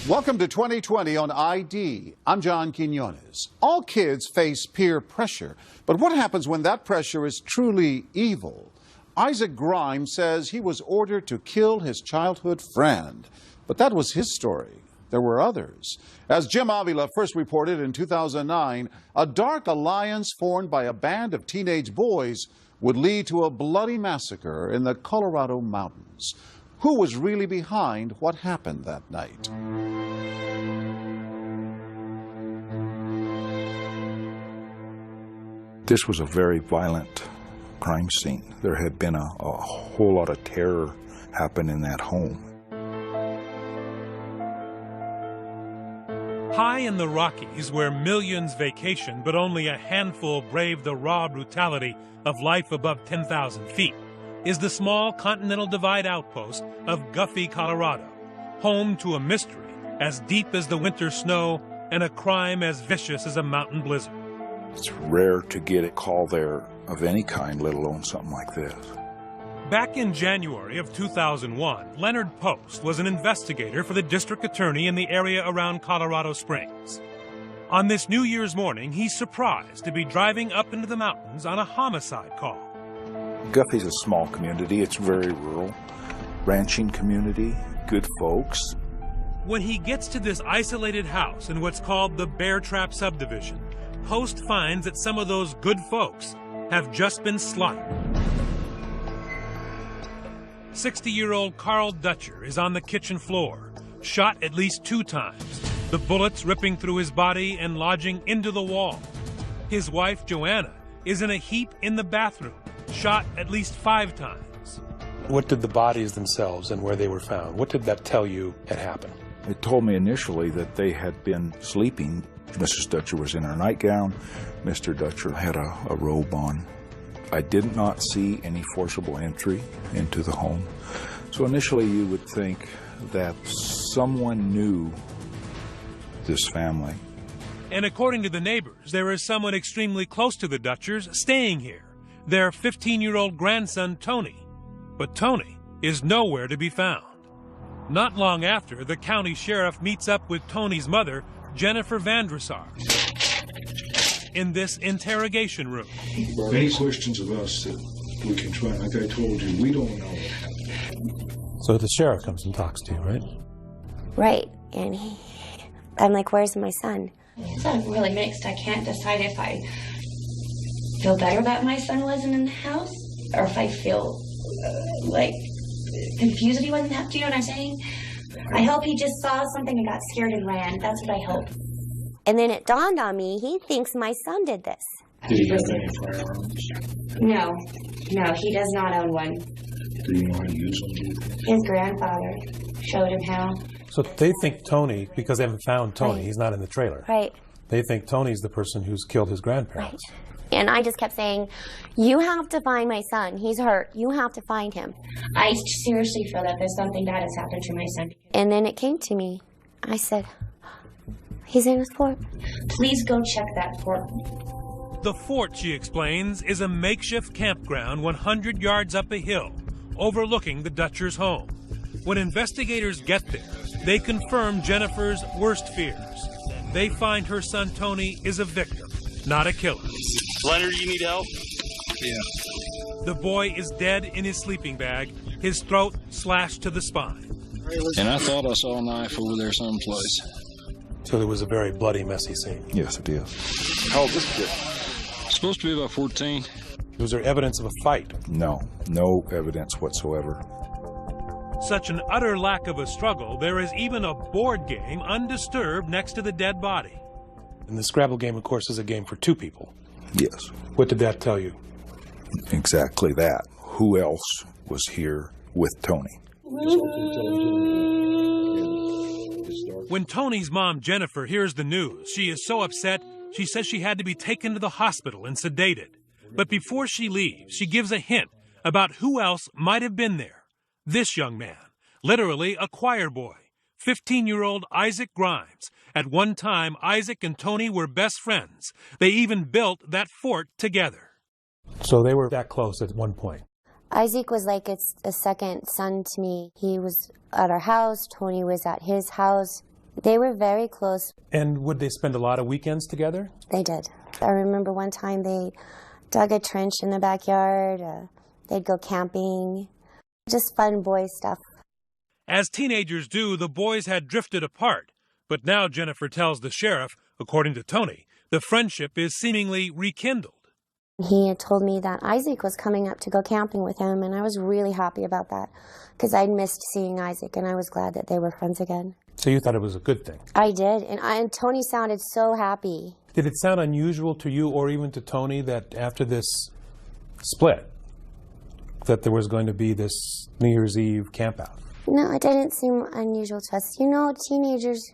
Welcome to 2020 on ID. I'm John Quinones. All kids face peer pressure, but what happens when that pressure is truly evil? Isaac Grimes says he was ordered to kill his childhood friend, but that was his story. There were others. As Jim Avila first reported in 2009, a dark alliance formed by a band of teenage boys would lead to a bloody massacre in the Colorado mountains. Who was really behind what happened that night? This was a very violent crime scene. There had been a whole lot of terror happen in that home. High in the Rockies, where millions vacation but only a handful brave the raw brutality of life above 10,000 feet, is the small Continental Divide outpost of Guffey, Colorado, home to a mystery as deep as the winter snow and a crime as vicious as a mountain blizzard. It's rare to get a call there of any kind, let alone something like this. Back in January of 2001, Leonard Post was an investigator for the district attorney in the area around Colorado Springs. On this New Year's morning, he's surprised to be driving up into the mountains on a homicide call. Guffey's a small community. It's very rural. Ranching community, good folks. When he gets to this isolated house in what's called the Bear Trap subdivision, Post finds that some of those good folks have just been slaughtered. 60-year-old Carl Dutcher is on the kitchen floor, shot at least 2 times, the bullets ripping through his body and lodging into the wall. His wife, Joanna, is in a heap in the bathroom, shot at least 5 times. What did the bodies themselves and where they were found, what did that tell you had happened? It told me initially that they had been sleeping. Mrs. Dutcher was in her nightgown. Mr. Dutcher had a robe on. I did not see any forcible entry into the home. So initially you would think that someone knew this family. And according to the neighbors, there is someone extremely close to the Dutchers staying here, their 15-year-old grandson, Tony. But Tony is nowhere to be found. Not long after, the county sheriff meets up with Tony's mother, Jennifer Vandresar, in this interrogation room. Any questions of us that we can try? Like I told you, we don't know what happened. So the sheriff comes and talks to you, right? Right, and I'm like, where's my son? It's really mixed. I can't decide if I feel better that my son wasn't in the house, or if I feel like confused if he wasn't there. Do you know what I'm saying? I hope he just saw something and got scared and ran. That's what I hope. And then it dawned on me, he thinks my son did this. Did he have any firearms? No, he does not own one. Do you know how to use them? His grandfather showed him how. So they think Tony, because they haven't found Tony, Right. he's not in the trailer. Right. They think Tony's the person who's killed his grandparents. Right. And I just kept saying, you have to find my son. He's hurt. You have to find him. I seriously feel that there's something bad has happened to my son. And then it came to me. I said, he's in his fort. Please go check that fort. The fort, she explains, is a makeshift campground 100 yards up a hill, overlooking the Dutchers' home. When investigators get there, they confirm Jennifer's worst fears. They find her son Tony is a victim, not a killer. Leonard, you need help? Yeah. The boy is dead in his sleeping bag, his throat slashed to the spine. And I thought I saw a knife over there someplace. So it was a very bloody, messy scene. Yes, it is. How old is this kid? Supposed to be about 14. Was there evidence of a fight? No evidence whatsoever. Such an utter lack of a struggle, there is even a board game undisturbed next to the dead body. And the Scrabble game, of course, is a game for 2 people. Yes, What did that tell you? exactly that. Who else was here with Tony? When Tony's mom, Jennifer, hears the news, she is so upset, she says she had to be taken to the hospital and sedated. But before she leaves, she gives a hint about who else might have been there. This young man, literally a choir boy, 15-year-old Isaac Grimes. At one time, Isaac and Tony were best friends. They even built that fort together. So they were that close at one point. Isaac was like a second son to me. He was at our house. Tony was at his house. They were very close. And would they spend a lot of weekends together? They did. I remember one time they dug a trench in the backyard. They'd go camping. Just fun boy stuff. As teenagers do, the boys had drifted apart. But now Jennifer tells the sheriff, according to Tony, the friendship is seemingly rekindled. He had told me that Isaac was coming up to go camping with him, and I was really happy about that because I'd missed seeing Isaac, and I was glad that they were friends again. So you thought it was a good thing? I did, and Tony sounded so happy. Did it sound unusual to you or even to Tony that after this split, that there was going to be this New Year's Eve campout? No, it didn't seem unusual to us. You know, teenagers,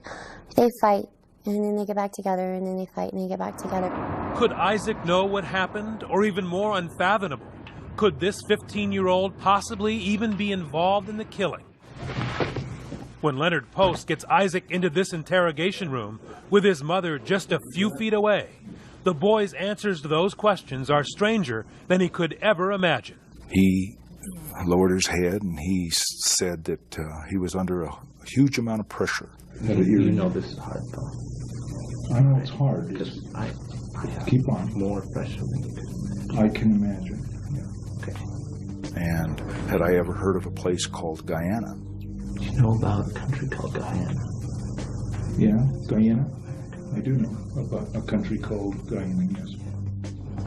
they fight, and then they get back together, and then they fight, and they get back together. Could Isaac know what happened? Or even more unfathomable, could this 15-year-old possibly even be involved in the killing? When Leonard Post gets Isaac into this interrogation room with his mother just a few feet away, the boy's answers to those questions are stranger than he could ever imagine. He lowered his head and he said that he was under a huge amount of pressure. You know this is hard, though. I know it's hard. Because I Keep on. More pressure than you could. I can imagine. Yeah. Okay. And had I ever heard of a place called Guyana? You know about a country called Guyana? Yeah, Guyana. I do know about a country called Guyana, yes.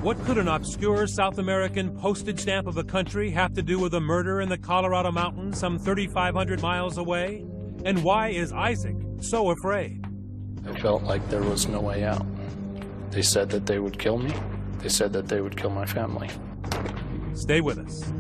What could an obscure South American postage stamp of a country have to do with a murder in the Colorado mountains some 3,500 miles away? And why is Isaac so afraid? I felt like there was no way out. They said that they would kill me. They said that they would kill my family. Stay with us.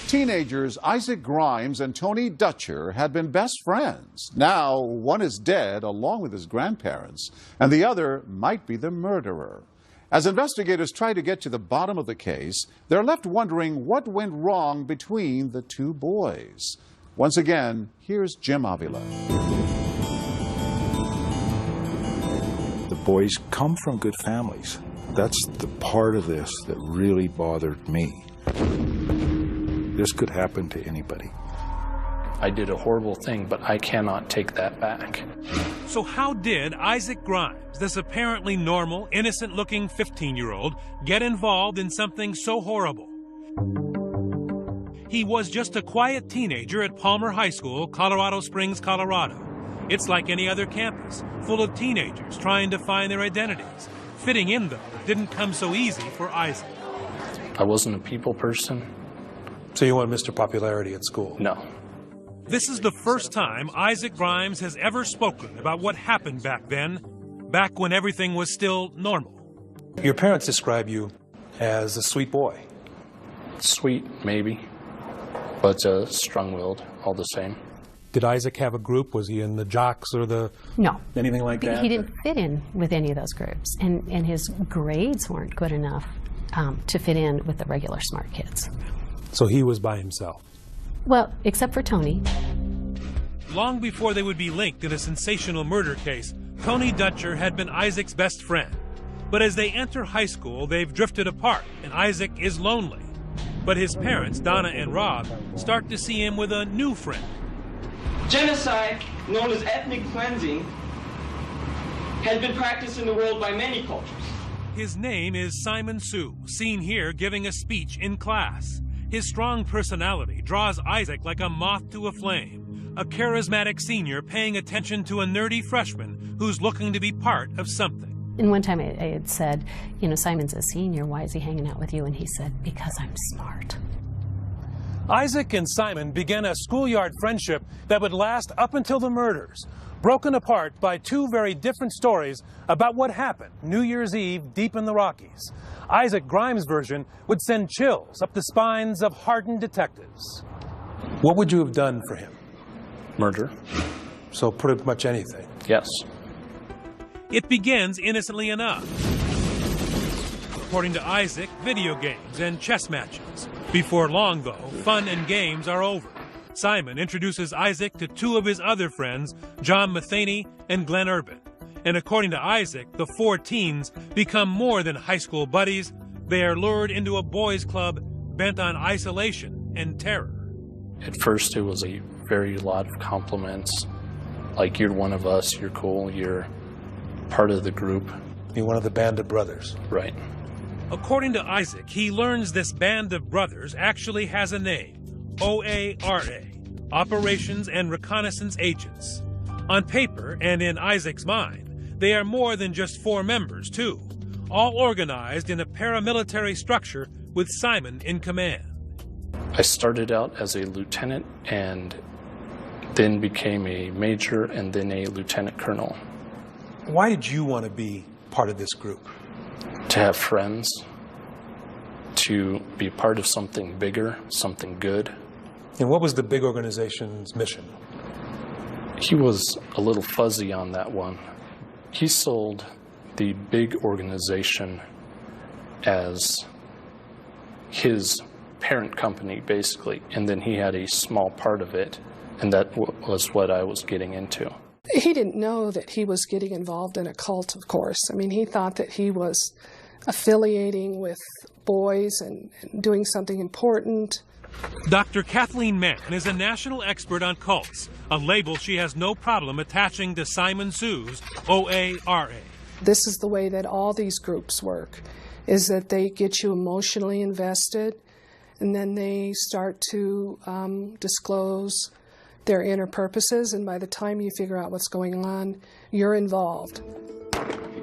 Teenagers Isaac Grimes and Tony Dutcher had been best friends. Now, one is dead along with his grandparents, and the other might be the murderer. As investigators try to get to the bottom of the case, they're left wondering what went wrong between the two boys. Once again, here's Jim Avila. The boys come from good families. That's the part of this that really bothered me. This could happen to anybody. I did a horrible thing, but I cannot take that back. So how did Isaac Grimes, this apparently normal, innocent-looking 15-year-old, get involved in something so horrible? He was just a quiet teenager at Palmer High School, Colorado Springs, Colorado. It's like any other campus, full of teenagers trying to find their identities. Fitting in, though, didn't come so easy for Isaac. I wasn't a people person. So you want Mr. Popularity at school? No. This is the first time Isaac Grimes has ever spoken about what happened back then, back when everything was still normal. Your parents describe you as a sweet boy. Sweet, maybe, but strong-willed all the same. Did Isaac have a group? Was he in the jocks or the... No. Anything like that? He didn't fit in with any of those groups, and his grades weren't good enough to fit in with the regular smart kids. So he was by himself? Well, except for Tony. Long before they would be linked in a sensational murder case, Tony Dutcher had been Isaac's best friend. But as they enter high school, they've drifted apart, and Isaac is lonely. But his parents, Donna and Rob, start to see him with a new friend. Genocide, known as ethnic cleansing, has been practiced in the world by many cultures. His name is Simon Sue, seen here giving a speech in class. His strong personality draws Isaac like a moth to a flame, a charismatic senior paying attention to a nerdy freshman who's looking to be part of something. And one time I had said, you know, Simon's a senior, why is he hanging out with you? And he said, because I'm smart. Isaac and Simon began a schoolyard friendship that would last up until the murders, broken apart by two very different stories about what happened New Year's Eve deep in the Rockies. Isaac Grimes' version would send chills up the spines of hardened detectives. What would you have done for him? Murder. So pretty much anything? Yes. It begins innocently enough. According to Isaac, video games and chess matches. Before long, though, fun and games are over. Simon introduces Isaac to two of his other friends, John Matheny and Glenn Urban. And according to Isaac, the four teens become more than high school buddies. They are lured into a boys' club bent on isolation and terror. At first, it was a very lot of compliments. Like, you're one of us, you're cool, you're part of the group. You're one of the band of brothers. Right. According to Isaac, he learns this band of brothers actually has a name, OARA, Operations and Reconnaissance Agents. On paper and in Isaac's mind, they are more than just 4 members, too, all organized in a paramilitary structure with Simon in command. I started out as a lieutenant and then became a major and then a lieutenant colonel. Why did you want to be part of this group? To have friends, to be part of something bigger, something good. And what was the big organization's mission? He was a little fuzzy on that one. He sold the big organization as his parent company, basically, and then he had a small part of it, and that was what I was getting into. He didn't know that he was getting involved in a cult, of course. I mean, he thought that he was affiliating with boys and doing something important. Dr. Kathleen Mann is a national expert on cults, a label she has no problem attaching to Simon Sue's OARA. This is the way that all these groups work, is that they get you emotionally invested, and then they start to disclose their inner purposes, and by the time you figure out what's going on, you're involved.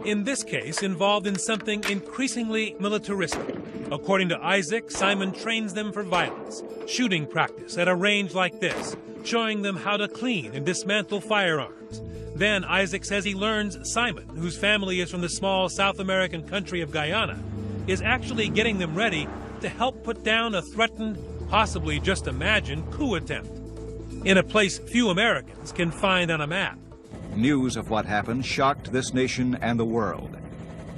In this case, involved in something increasingly militaristic. According to Isaac, Simon trains them for violence, shooting practice at a range like this, showing them how to clean and dismantle firearms. Then Isaac says he learns Simon, whose family is from the small South American country of Guyana, is actually getting them ready to help put down a threatened, possibly just imagined, coup attempt in a place few Americans can find on a map. News of what happened shocked this nation and the world.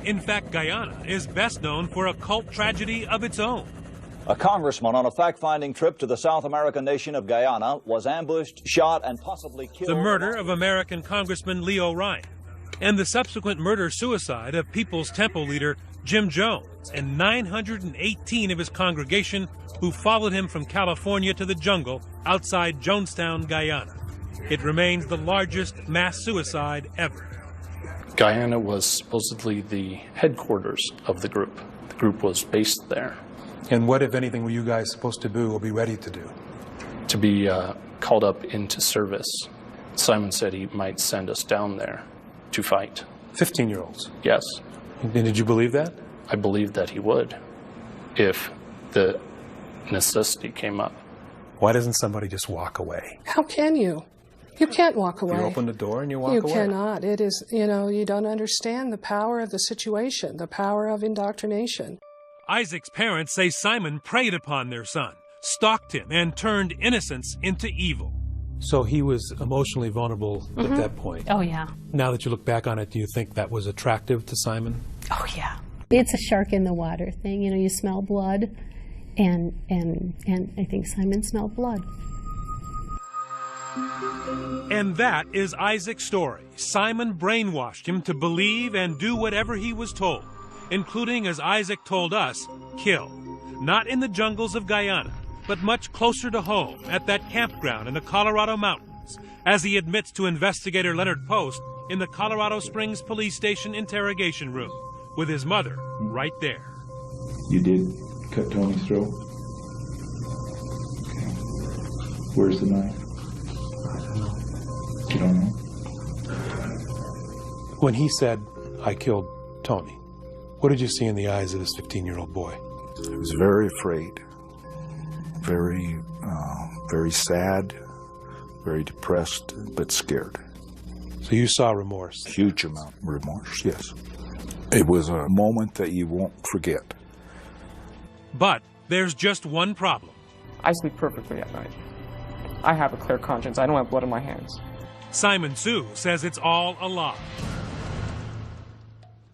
In fact, Guyana is best known for a cult tragedy of its own. A congressman on a fact-finding trip to the South American nation of Guyana was ambushed, shot, and possibly killed. The murder of American Congressman Leo Ryan and the subsequent murder-suicide of People's Temple leader Jim Jones and 918 of his congregation who followed him from California to the jungle outside Jonestown, Guyana. It remains the largest mass suicide ever. Guyana was supposedly the headquarters of the group. The group was based there. And what, if anything, were you guys supposed to do or be ready to do? To be called up into service. Simon said he might send us down there to fight. 15-year-olds? Yes. And did you believe that? I believed that he would, if the necessity came up. Why doesn't somebody just walk away? How can you? You can't walk away. You open the door and you walk away. You cannot. It is, you don't understand the power of the situation, the power of indoctrination. Isaac's parents say Simon preyed upon their son, stalked him, and turned innocence into evil. So he was emotionally vulnerable at that point. Oh, yeah. Now that you look back on it, do you think that was attractive to Simon? Oh, yeah. It's a shark in the water thing. You smell blood, and I think Simon smelled blood. And that is Isaac's story. Simon brainwashed him to believe and do whatever he was told, including, as Isaac told us, kill. Not in the jungles of Guyana, but much closer to home, at that campground in the Colorado mountains, as he admits to investigator Leonard Post in the Colorado Springs police station interrogation room, with his mother right there. You did cut Tony's throat? Okay. Where's the knife? I don't know. You don't know? When he said, I killed Tony, what did you see in the eyes of this 15-year-old boy? I was very afraid, very sad, very depressed, but scared. So you saw remorse? Huge amount of remorse, yes. It was a moment that you won't forget. But there's just one problem. I sleep perfectly at night. I have a clear conscience. I don't have blood on my hands. Simon Sue says it's all a lie.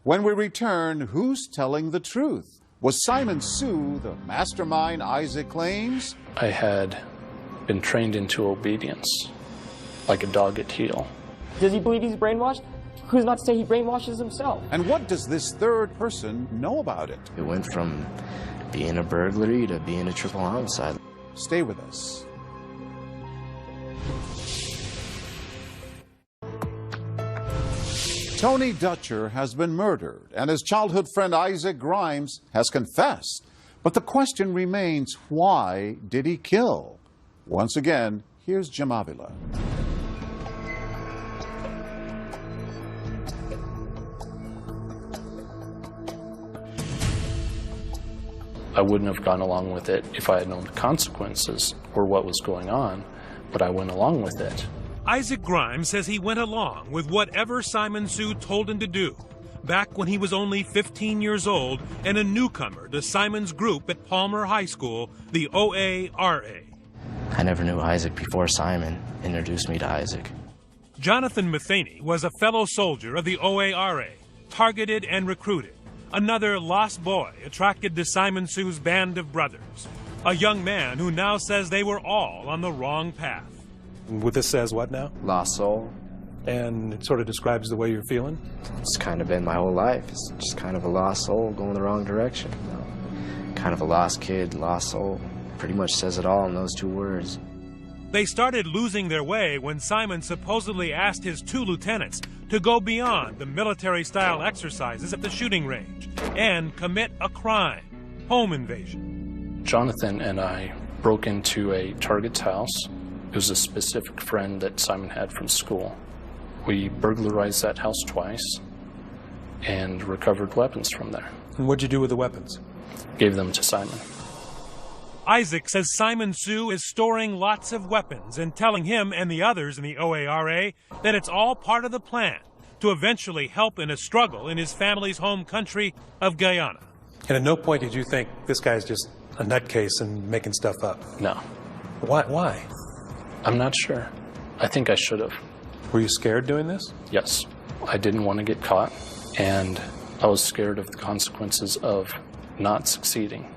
When we return, who's telling the truth? Was Simon Sue the mastermind Isaac claims? I had been trained into obedience, like a dog at heel. Does he believe he's brainwashed? Who's not to say he brainwashes himself? And what does this third person know about it? It went from being a burglary to being a triple homicide. Stay with us. Tony Dutcher has been murdered, and his childhood friend Isaac Grimes has confessed. But the question remains, why did he kill? Once again, here's Jim Avila. I wouldn't have gone along with it if I had known the consequences or what was going on, but I went along with it. Isaac Grimes says he went along with whatever Simon Sue told him to do back when he was only 15 years old and a newcomer to Simon's group at Palmer High School, the OARA. I never knew Isaac before Simon introduced me to Isaac. Jonathan Matheny was a fellow soldier of the OARA, targeted and recruited. Another lost boy attracted to Simon Sue's band of brothers. A young man who now says they were all on the wrong path. What this says what now? Lost soul. And it sort of describes the way you're feeling? It's kind of been my whole life. It's just kind of a lost soul going the wrong direction. You know? Kind of a lost kid, lost soul. Pretty much says it all in those two words. They started losing their way when Simon supposedly asked his 2 lieutenants to go beyond the military-style exercises at the shooting range and commit a crime, home invasion. Jonathan and I broke into a target's house. It was a specific friend that Simon had from school. We burglarized that house twice and recovered weapons from there. And what'd you do with the weapons? Gave them to Simon. Isaac says Simon Sue is storing lots of weapons and telling him and the others in the OARA that it's all part of the plan to eventually help in a struggle in his family's home country of Guyana. And at no point did you think this guy's just a nutcase and making stuff up? No. Why? I'm not sure. I think I should have. Were you scared doing this? Yes. I didn't want to get caught, and I was scared of the consequences of not succeeding.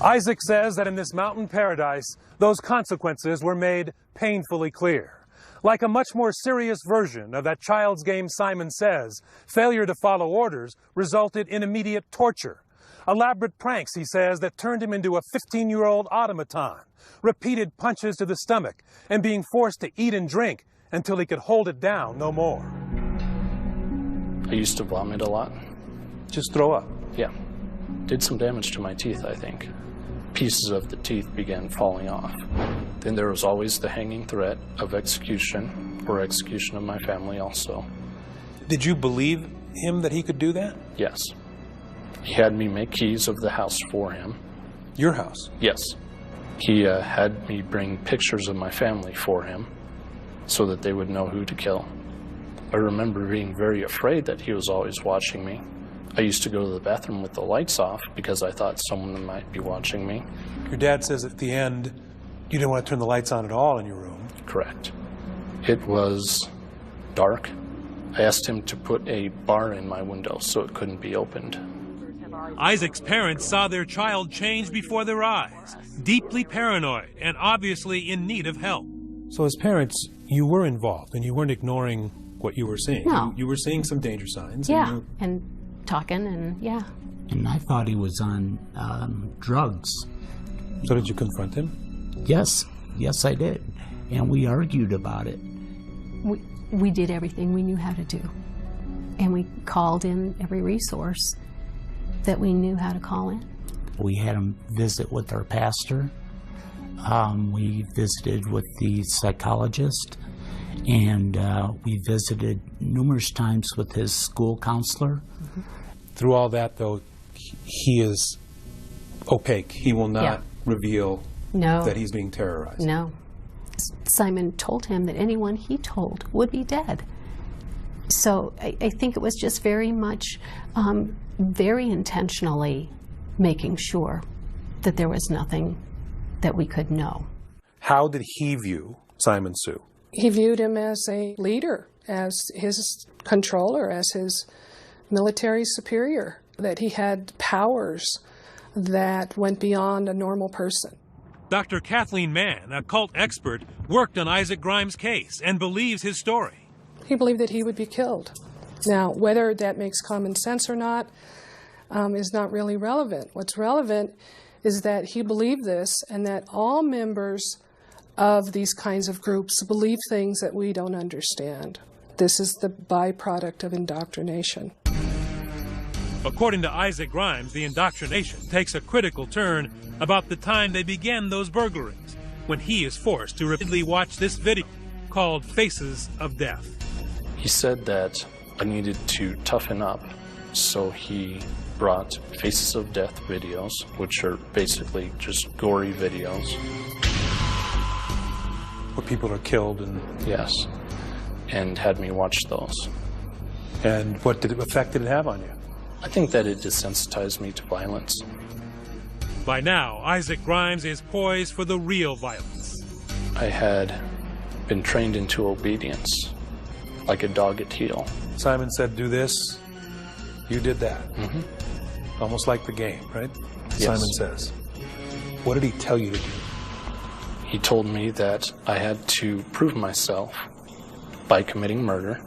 Isaac says that in this mountain paradise, those consequences were made painfully clear. Like a much more serious version of that child's game Simon Says, failure to follow orders resulted in immediate torture. Elaborate pranks, he says, that turned him into a 15-year-old automaton, repeated punches to the stomach, and being forced to eat and drink until he could hold it down no more. I used to vomit a lot. Just throw up? Yeah. Did some damage to my teeth, I think. Pieces of the teeth began falling off. Then there was always the hanging threat of execution, or execution of my family also. Did you believe him that he could do that? Yes. He had me make keys of the house for him. Your house? Yes. He had me bring pictures of my family for him so that they would know who to kill. I remember being very afraid that he was always watching me. I used to go to the bathroom with the lights off because I thought someone might be watching me. Your dad says at the end you didn't want to turn the lights on at all in your room. Correct. It was dark. I asked him to put a bar in my window so it couldn't be opened. Isaac's parents saw their child change before their eyes, deeply paranoid and obviously in need of help. So as parents, you were involved and you weren't ignoring what you were seeing. No. You were seeing some danger signs. Yeah, and talking and yeah. And I thought he was on drugs. So did you confront him? Yes, I did. And we argued about it. We did everything we knew how to do. And we called in every resource that we knew how to call in. We had him visit with our pastor. We visited with the psychologist. And we visited numerous times with his school counselor. Mm-hmm. Through all that, though, he is opaque. He will not reveal that he's being terrorized. No. Simon told him that anyone he told would be dead. So I think it was just very much, very intentionally making sure that there was nothing that we could know. How did he view Simon Sue? He viewed him as a leader, as his controller, as his military superior, that he had powers that went beyond a normal person. Dr. Kathleen Mann, a cult expert, worked on Isaac Grimes' case and believes his story. He believed that he would be killed. Now, whether that makes common sense or not is not really relevant. What's relevant is that he believed this, and that all members of these kinds of groups believe things that we don't understand. This is the byproduct of indoctrination. According to Isaac Grimes, the indoctrination takes a critical turn about the time they began those burglaries, when he is forced to repeatedly watch this video called Faces of Death. He said that I needed to toughen up, so he brought Faces of Death videos, which are basically just gory videos. Where people are killed and... Yes, and had me watch those. And what effect did it have on you? I think that it desensitized me to violence. By now, Isaac Grimes is poised for the real violence. I had been trained into obedience, like a dog at heel. Simon said, do this, you did that. Mm-hmm. Almost like the game, right? Yes. Simon says. What did he tell you to do? He told me that I had to prove myself by committing murder.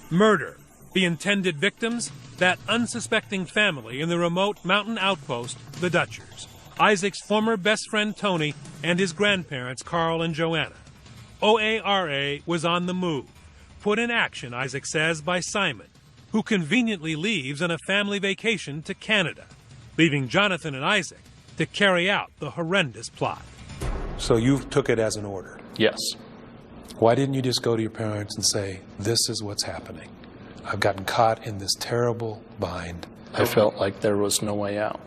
Murder. The intended victims? That unsuspecting family in the remote mountain outpost, the Dutchers. Isaac's former best friend Tony and his grandparents Carl and Joanna. OARA was on the move. Put in action, Isaac says, by Simon, who conveniently leaves on a family vacation to Canada, leaving Jonathan and Isaac to carry out the horrendous plot. So you took it as an order? Yes. Why didn't you just go to your parents and say, this is what's happening? I've gotten caught in this terrible bind. I felt like there was no way out.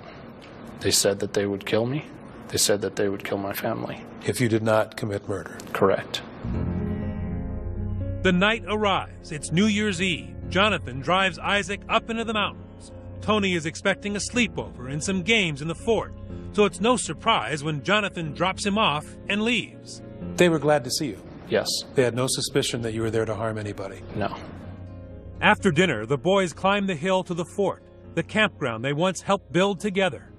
They said that they would kill me. They said that they would kill my family. If you did not commit murder? Correct. The night arrives. It's New Year's Eve. Jonathan drives Isaac up into the mountains. Tony is expecting a sleepover and some games in the fort, so it's no surprise when Jonathan drops him off and leaves. They were glad to see you? Yes. They had no suspicion that you were there to harm anybody? No. After dinner, the boys climb the hill to the fort, the campground they once helped build together.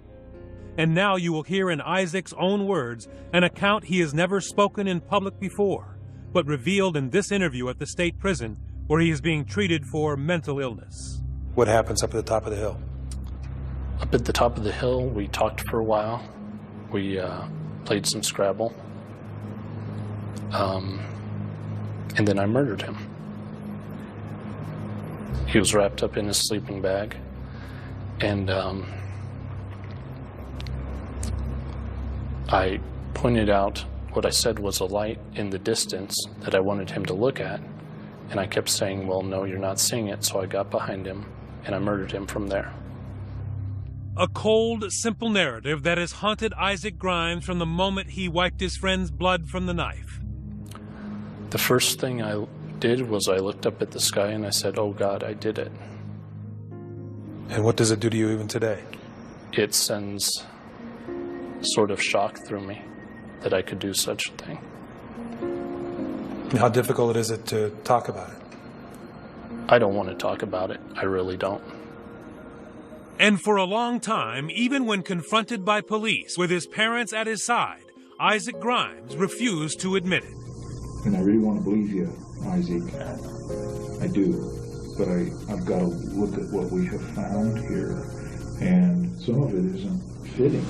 And now you will hear in Isaac's own words an account he has never spoken in public before, but revealed in this interview at the state prison where he is being treated for mental illness. What happens up at the top of the hill? Up at the top of the hill, we talked for a while. We played some Scrabble. And then I murdered him. He was wrapped up in his sleeping bag, and I pointed out what I said was a light in the distance that I wanted him to look at, and I kept saying, well, no, you're not seeing it, so I got behind him, and I murdered him from there. A cold, simple narrative that has haunted Isaac Grimes from the moment he wiped his friend's blood from the knife. The first thing I did was I looked up at the sky and I said, oh God, I did it. And what does it do to you even today? It sends sort of shock through me that I could do such a thing. And how difficult is it to talk about it? I don't want to talk about it. I really don't. And for a long time, even when confronted by police with his parents at his side, Isaac Grimes refused to admit it. And I really want to believe you, Isaac. I do. But I've got to look at what we have found here. And some of it isn't fitting.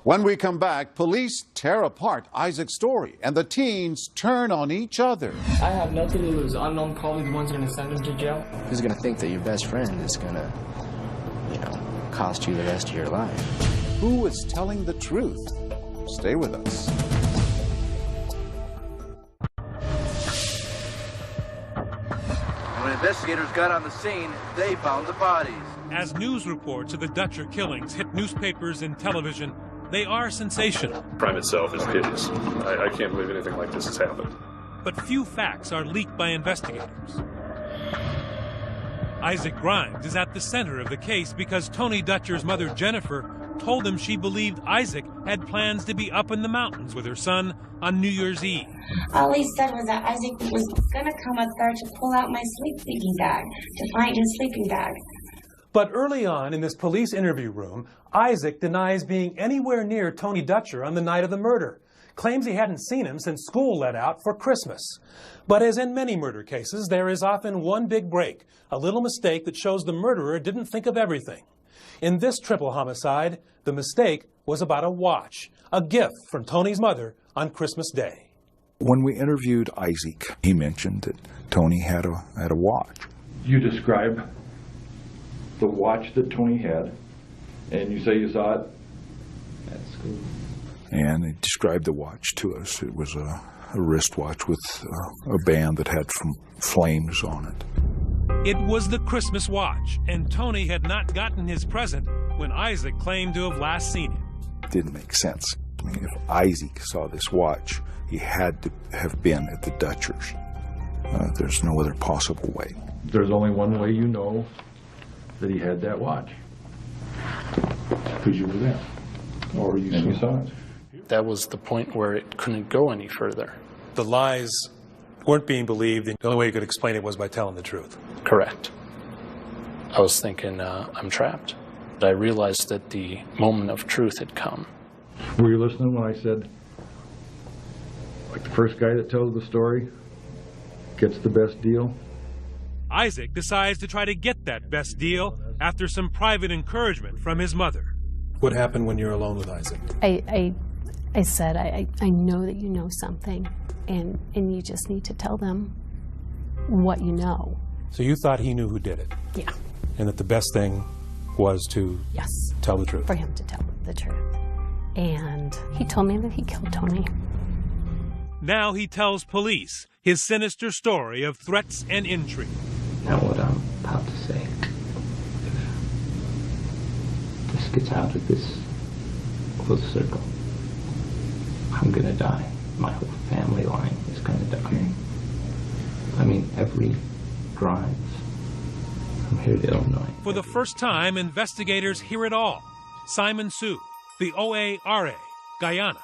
When we come back, police tear apart Isaac's story and the teens turn on each other. I have nothing to lose. Unknown probably the ones going to send him to jail. Who's going to think that your best friend is going to, cost you the rest of your life? Who is telling the truth? Stay with us. When investigators got on the scene, they found the bodies. As news reports of the Dutcher killings hit newspapers and television, they are sensational. Crime itself is hideous. I can't believe anything like this has happened. But few facts are leaked by investigators. Isaac Grimes is at the center of the case because Tony Dutcher's mother, Jennifer, told him she believed Isaac had plans to be up in the mountains with her son on New Year's Eve. All he said was that Isaac was going to come up there to pull out my sleeping bag, to find his sleeping bag. But early on in this police interview room, Isaac denies being anywhere near Tony Dutcher on the night of the murder, claims he hadn't seen him since school let out for Christmas. But as in many murder cases, there is often one big break, a little mistake that shows the murderer didn't think of everything. In this triple homicide, the mistake was about a watch, a gift from Tony's mother on Christmas Day. When we interviewed Isaac, he mentioned that Tony had a watch. You describe the watch that Tony had, and you say you saw it at school. And he described the watch to us. It was a wristwatch with a band that had some flames on it. It was the Christmas watch, and Tony had not gotten his present when Isaac claimed to have last seen him. Didn't make sense. I mean, if Isaac saw this watch, he had to have been at the Dutchers. There's no other possible way. There's only one way you know that he had that watch. Because you were there. Or you saw it. That was the point where it couldn't go any further. The lies weren't being believed. The only way you could explain it was by telling the truth. Correct. I was thinking, I'm trapped. But I realized that the moment of truth had come. Were you listening when I said, like the first guy that tells the story gets the best deal? Isaac decides to try to get that best deal after some private encouragement from his mother. What happened when you were alone with Isaac? I said, I know that you know something, and you just need to tell them what you know. So you thought he knew who did it? Yeah. And that the best thing was to tell the truth? For him to tell the truth. And he told me that he killed Tony. Now he tells police his sinister story of threats and intrigue. Now what I'm about to say, if this gets out of this close circle, I'm gonna die. My whole family line is gonna die. I mean, every drive from here to Illinois. For the first time, investigators hear it all. Simon Sue, the OARA, Guyana.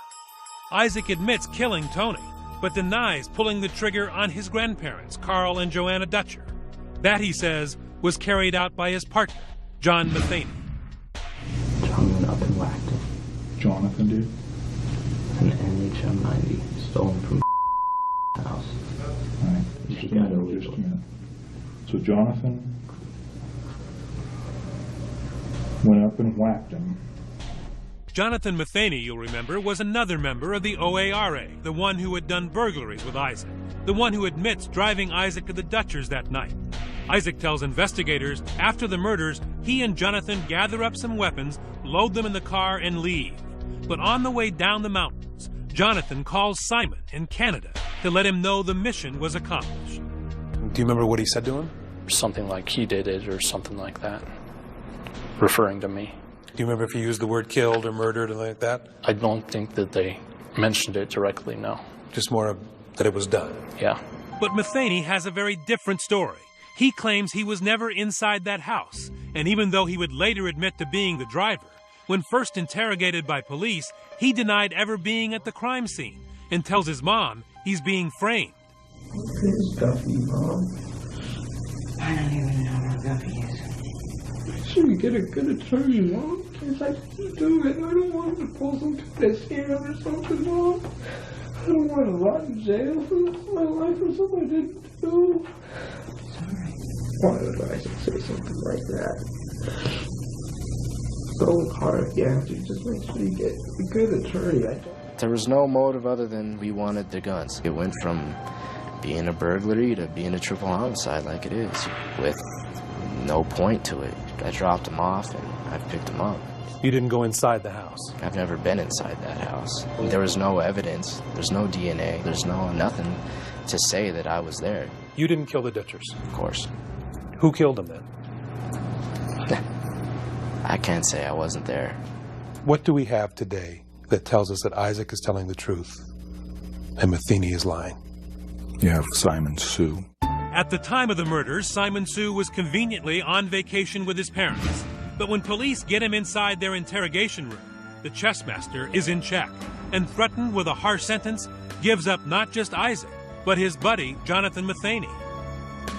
Isaac admits killing Tony, but denies pulling the trigger on his grandparents, Carl and Joanna Dutcher. That, he says, was carried out by his partner, John Matheny. John went up and whacked him. Jonathan did? An NHM-90 stolen from house. All right. Just a minute. So Jonathan went up and whacked him. Jonathan Matheny, you'll remember, was another member of the OARA, the one who had done burglaries with Isaac, the one who admits driving Isaac to the Dutchers that night. Isaac tells investigators after the murders, he and Jonathan gather up some weapons, load them in the car, and leave. But on the way down the mountains, Jonathan calls Simon in Canada to let him know the mission was accomplished. Do you remember what he said to him? Something like he did it or something like that, referring to me. Do you remember if he used the word killed or murdered or like that? I don't think that they mentioned it directly, no. Just more of that it was done? Yeah. But Matheny has a very different story. He claims he was never inside that house, and even though he would later admit to being the driver, when first interrogated by police, he denied ever being at the crime scene and tells his mom he's being framed. It's Duffy, Mom. I don't even know where Duffy is. Should we get a good attorney, Mom? Because I can't do it. I don't want to pull some piss here or something, Mom. I don't want to rot in jail for my life or something I didn't do. Sorry. Why would I say something like that? Go hard if you have to. Just make sure you get a good attorney. There was no motive other than we wanted the guns. It went from being a burglary to being a triple homicide like it is, with no point to it. I dropped them off and I picked them up. You didn't go inside the house? I've never been inside that house. There was no evidence. There's no DNA. There's nothing to say that I was there. You didn't kill the Dutchers? Of course. Who killed them then? I can't say I wasn't there. What do we have today that tells us that Isaac is telling the truth and Matheny is lying? You have Simon Sue. At the time of the murders, Simon Sue was conveniently on vacation with his parents. But when police get him inside their interrogation room, the chess master is in check and, threatened with a harsh sentence, gives up not just Isaac, but his buddy, Jonathan Matheny.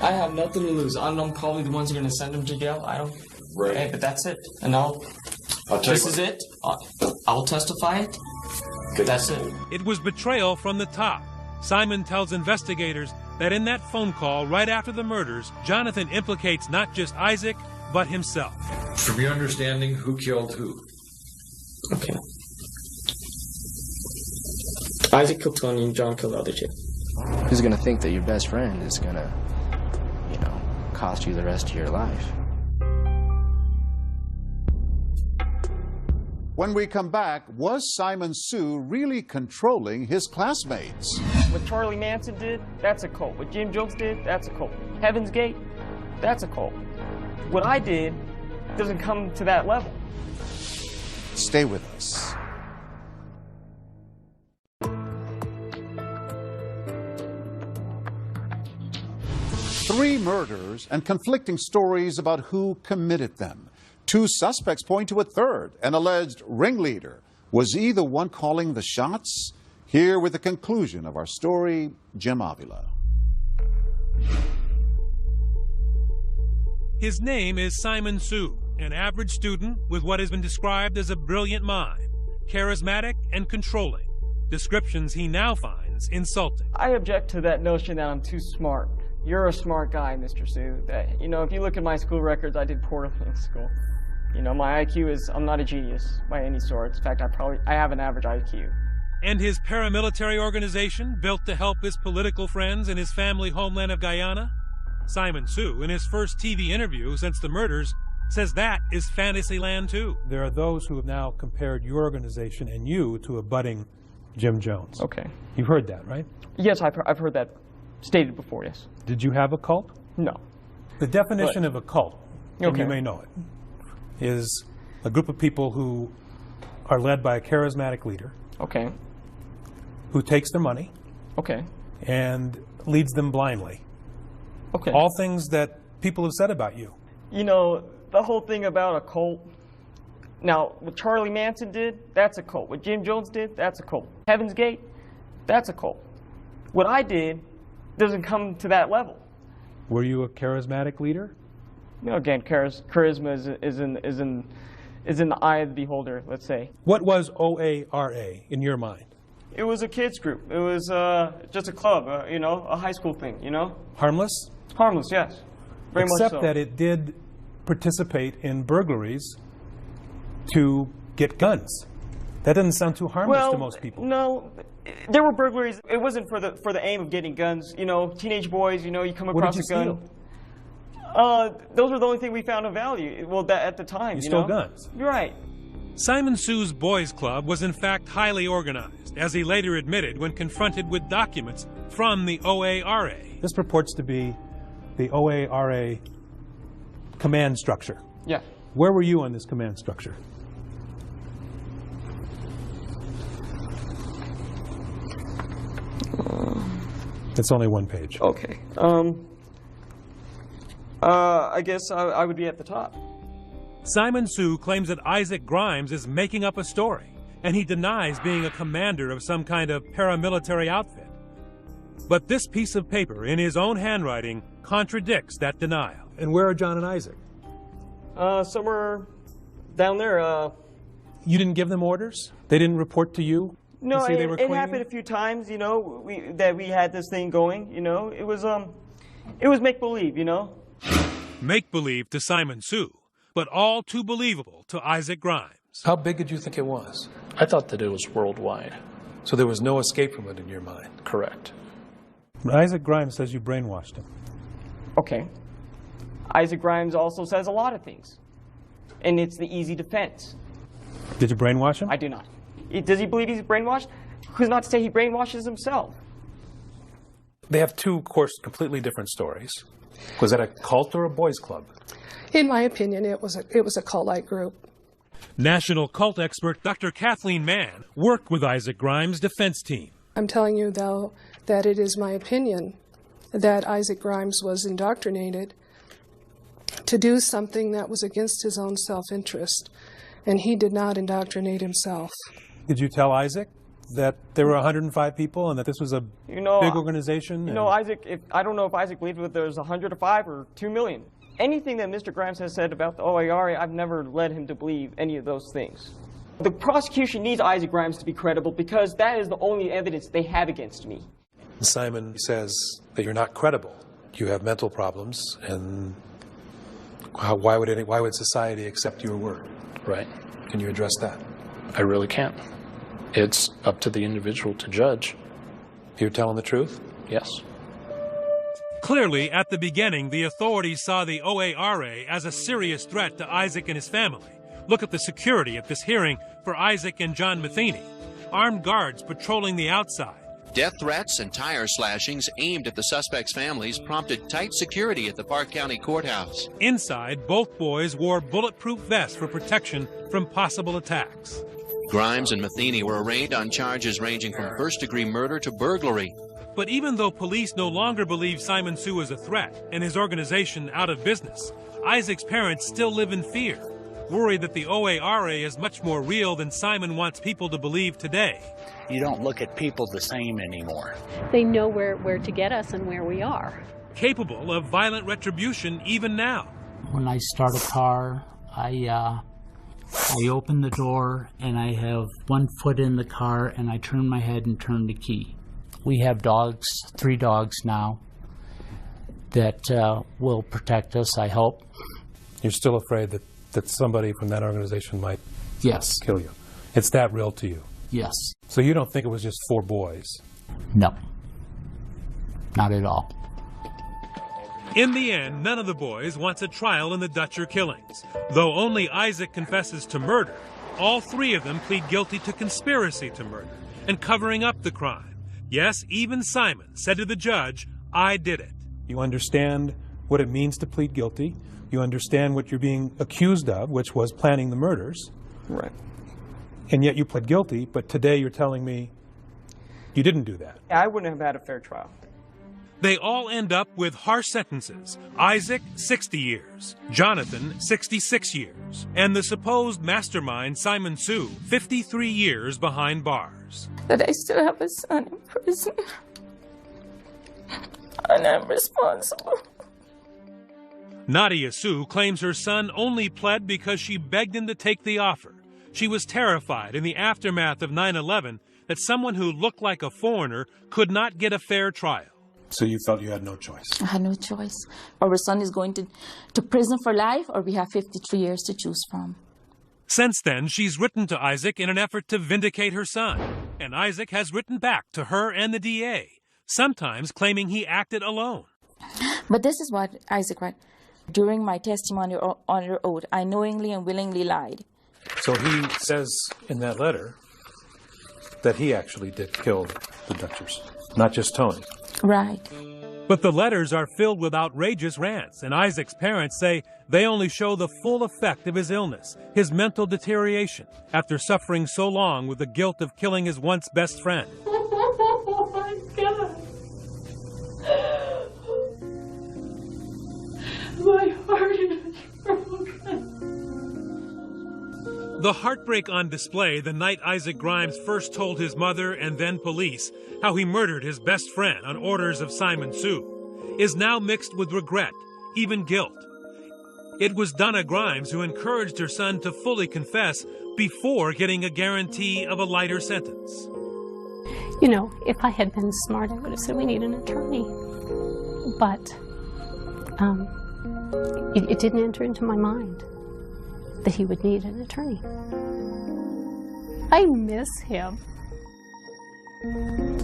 I have nothing to lose. I'm probably the ones who are going to send him to jail. I don't. Right. Hey, but that's it. And this is it. I'll testify it. That's it. It was betrayal from the top. Simon tells investigators that in that phone call right after the murders, Jonathan implicates not just Isaac, but himself. From your understanding, who killed who? Okay. Isaac killed Tony and John killed the other chick. Who's gonna think that your best friend is gonna, cost you the rest of your life? When we come back, was Simon Sue really controlling his classmates? What Charlie Manson did, that's a cult. What Jim Jones did, that's a cult. Heaven's Gate, that's a cult. What I did doesn't come to that level. Stay with us. Three murders and conflicting stories about who committed them. Two suspects point to a third, an alleged ringleader. Was he the one calling the shots? Here with the conclusion of our story, Jim Avila. His name is Simon Sue, an average student with what has been described as a brilliant mind, charismatic and controlling, descriptions he now finds insulting. I object to that notion that I'm too smart. You're a smart guy, Mr. Sue. That, if you look at my school records, I did poorly in school. My IQ I'm not a genius by any sort. In fact, I have an average IQ. And his paramilitary organization, built to help his political friends in his family homeland of Guyana? Simon Sue, in his first TV interview since the murders, says that is Fantasyland too. There are those who have now compared your organization and you to a budding Jim Jones. Okay. You've heard that, right? Yes, I've heard that stated before, yes. Did you have a cult? No. The definition of a cult, and Okay. you may know it, is a group of people who are led by a charismatic leader. Okay. Who takes their money. Okay. And leads them blindly. Okay. All things that people have said about you. The whole thing about a cult. Now, what Charlie Manson did, that's a cult. What Jim Jones did, that's a cult. Heaven's Gate, that's a cult. What I did doesn't come to that level. Were you a charismatic leader? Again, charisma is in the eye of the beholder, let's say. What was OARA in your mind? It was a kids group. It was just a club, a high school thing, Harmless? Harmless, yes. Very much so. Except that it did participate in burglaries to get guns. That doesn't sound too harmless to most people. No, there were burglaries. It wasn't for the aim of getting guns. Teenage boys. You come across a gun. Those were the only thing we found of value. Well, at the time. You stole guns. You're right. Simon Sue's boys' club was in fact highly organized, as he later admitted when confronted with documents from the OARA. This purports to be the OARA command structure. Yeah. Where were you on this command structure? It's only one page. Okay. I guess I would be at the top. Simon Sue claims that Isaac Grimes is making up a story, and he denies being a commander of some kind of paramilitary outfit. But this piece of paper, in his own handwriting, contradicts that denial. And where are John and Isaac? Somewhere down there. You didn't give them orders? They didn't report to you? No, they were it happened a few times, that we had this thing going, It was make-believe, Make-believe to Simon Sue, but all too believable to Isaac Grimes. How big did you think it was? I thought that it was worldwide. So there was no escape from it in your mind? Correct. Isaac Grimes says you brainwashed him. Okay. Isaac Grimes also says a lot of things. And it's the easy defense. Did you brainwash him? I do not. Does he believe he's brainwashed? Who's not to say he brainwashes himself? They have two, of course, completely different stories. Was that a cult or a boys' club? In my opinion, it was a cult-like group. National cult expert Dr. Kathleen Mann worked with Isaac Grimes' defense team. I'm telling you, though, that it is my opinion that Isaac Grimes was indoctrinated to do something that was against his own self-interest, and he did not indoctrinate himself. Did you tell Isaac that there were 105 people and that this was a big organization? Isaac, I don't know if Isaac believed that there was 105 or 2 million. Anything that Mr. Grimes has said about the OARA, I've never led him to believe any of those things. The prosecution needs Isaac Grimes to be credible because that is the only evidence they have against me. Simon says that you're not credible. You have mental problems, and why would society accept your word? Right. Can you address that? I really can't. It's up to the individual to judge. You're telling the truth? Yes. Clearly, at the beginning, the authorities saw the OARA as a serious threat to Isaac and his family. Look at the security at this hearing for Isaac and John Matheny. Armed guards patrolling the outside. Death threats and tire slashings aimed at the suspects' families prompted tight security at the Park County Courthouse. Inside, both boys wore bulletproof vests for protection from possible attacks. Grimes and Matheny were arraigned on charges ranging from first-degree murder to burglary. But even though police no longer believe Simon Sue is a threat and his organization out of business, Isaac's parents still live in fear, worried that the OARA is much more real than Simon wants people to believe today. You don't look at people the same anymore. They know where to get us and where we are. Capable of violent retribution even now. When I start a car, I open the door and I have one foot in the car and I turn my head and turn the key. We have dogs, 3 dogs now, that will protect us, I hope. You're still afraid that somebody from that organization might kill you. It's that real to you? Yes. So you don't think it was just 4 boys? No. Not at all. In the end, none of the boys wants a trial in the Dutcher killings. Though only Isaac confesses to murder, all 3 of them plead guilty to conspiracy to murder and covering up the crime. Yes, even Simon said to the judge, "I did it." You understand what it means to plead guilty. You understand what you're being accused of, which was planning the murders. Right. And yet you pled guilty, but today you're telling me you didn't do that. I wouldn't have had a fair trial. They all end up with harsh sentences. Isaac, 60 years. Jonathan, 66 years. And the supposed mastermind, Simon Sue, 53 years behind bars. That I still have a son in prison. And I'm responsible. Nadia Sue claims her son only pled because she begged him to take the offer. She was terrified in the aftermath of 9/11 that someone who looked like a foreigner could not get a fair trial. So you felt you had no choice? I had no choice. Our son is going to prison for life, or we have 53 years to choose from. Since then, she's written to Isaac in an effort to vindicate her son. And Isaac has written back to her and the DA, sometimes claiming he acted alone. But this is what Isaac wrote. During my testimony under oath, I knowingly and willingly lied. So he says in that letter that he actually did kill the Dutchers, not just Tony. Right. But the letters are filled with outrageous rants, and Isaac's parents say they only show the full effect of his illness, his mental deterioration, after suffering so long with the guilt of killing his once best friend. Oh my God. My heart is broken. The heartbreak on display the night Isaac Grimes first told his mother and then police how he murdered his best friend on orders of Simon Sue is now mixed with regret, even guilt. It was Donna Grimes who encouraged her son to fully confess before getting a guarantee of a lighter sentence. You know, if I had been smart, I would have said we need an attorney. But it didn't enter into my mind that he would need an attorney. I miss him.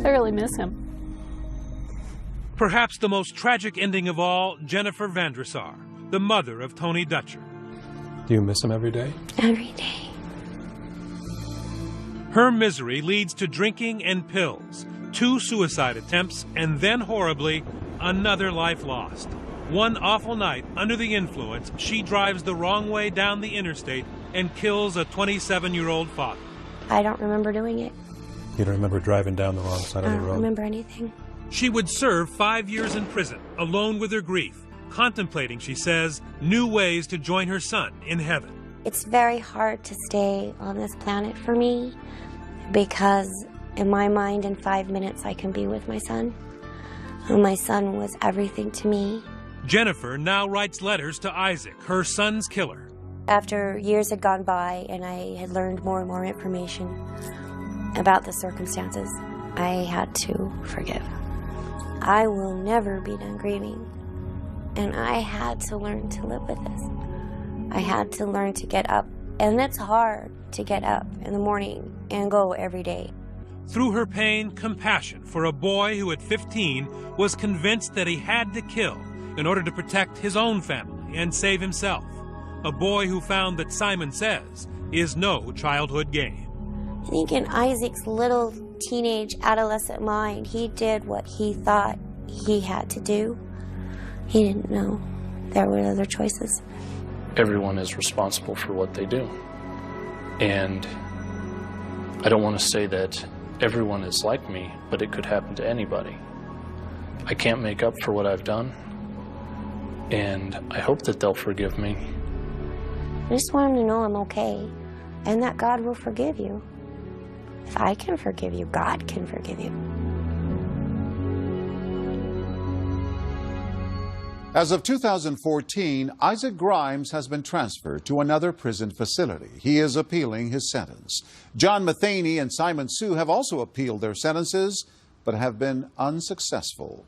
I really miss him. Perhaps the most tragic ending of all, Jennifer Vandresar, the mother of Tony Dutcher. Do you miss him every day? Every day. Her misery leads to drinking and pills, 2 suicide attempts, and then horribly, another life lost. One awful night, under the influence, she drives the wrong way down the interstate and kills a 27-year-old father. I don't remember doing it. You don't remember driving down the wrong side of the road? I don't remember anything. She would serve 5 years in prison, alone with her grief, contemplating, she says, new ways to join her son in heaven. It's very hard to stay on this planet for me because in my mind, in 5 minutes, I can be with my son. And my son was everything to me. Jennifer now writes letters to Isaac, her son's killer. After years had gone by and I had learned more and more information about the circumstances, I had to forgive. I will never be done grieving, and I had to learn to live with this. I had to learn to get up, and it's hard to get up in the morning and go every day. Through her pain, compassion for a boy who at 15 was convinced that he had to kill in order to protect his own family and save himself. A boy who found that Simon Says is no childhood game. I think in Isaac's little teenage adolescent mind, he did what he thought he had to do. He didn't know there were other choices. Everyone is responsible for what they do. And I don't want to say that everyone is like me, but it could happen to anybody. I can't make up for what I've done, and I hope that they'll forgive me. I just want him to know I'm okay, and that God will forgive you. If I can forgive you, God can forgive you. As of 2014, Isaac Grimes has been transferred to another prison facility. He is appealing his sentence. John Matheny and Simon Sue have also appealed their sentences, but have been unsuccessful.